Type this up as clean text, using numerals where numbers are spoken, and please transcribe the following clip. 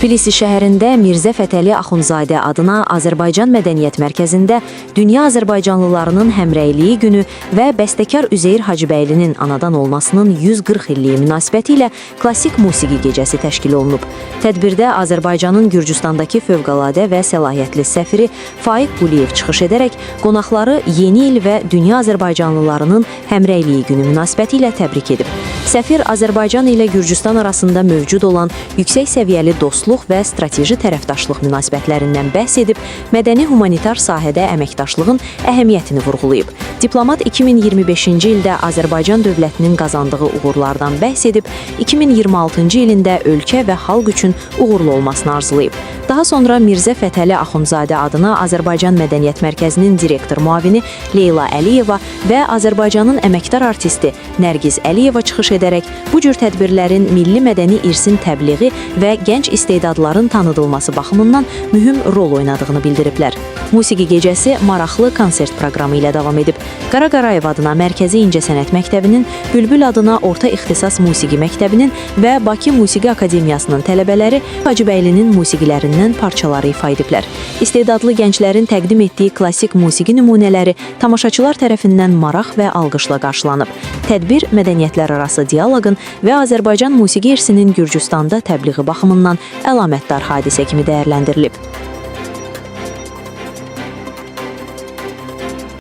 Tbilisi şəhərində Mirzə Fətəli Axundzadə adına Azərbaycan Mədəniyyət Mərkəzində Dünya Azərbaycanlılarının Həmrəyliyi günü və bəstəkar Üzeyir Hacıbəylinin anadan olmasının 140 illiyi münasibəti ilə klassik musiqi gecəsi təşkil olunub. Tədbirdə Azərbaycanın Gürcüstandakı fövqəladə və səlahiyyətli səfiri Faiq Quliyev çıxış edərək qonaqları yeni il və Dünya Azərbaycanlılarının Həmrəyliyi günü münasibəti ilə təbrik edib. Səfir Azərbaycan ilə Gürcüstan arasında mövcud olan yüksək səviyyəli dostluq və strateji tərəfdaşlıq münasibətlərindən bəhs edib, mədəni-humanitar sahədə əməkdaşlığın əhəmiyyətini vurğulayıb. Diplomat 2025-ci ildə Azərbaycan dövlətinin qazandığı uğurlardan bəhs edib, 2026-cı ilində ölkə və xalq üçün uğurlu olmasını arzulayıb. Daha sonra Mirzə Fətəli Axundzadə adına Azərbaycan Mədəniyyət Mərkəzinin direktor müavini Leyla Əliyeva və Azərbaycanın əməkdar artisti Nərgiz Əliyeva çıxış edərək bu cür tədbirlərin milli mədəni irsin təbliği və gənc istedadların tanıdılması baxımından mühüm rol oynadığını bildiriblər. Musiqi gecəsi maraqlı konsert proqramı ilə davam edib. Qara Qarayev adına Mərkəzi İncəsənət Məktəbinin, Bülbül adına Orta İxtisas Musiqi Məktəbinin və Bakı Musiqi Akademiyasının tələbələri Hacıbəylinin musiqilərindən parçaları ifa ediblər. İstedadlı gənclərin təqdim etdiyi klassik musiqi nümunələri tamaşaçılar tərəfindən maraq və alqışla qarşılanıb. Tədbir mədəniyyətlərarası dialoqun və Azərbaycan musiqi irsinin Gürcüstanda təbliği baxımından əlamətdar hadisə kimi dəyərləndirilib.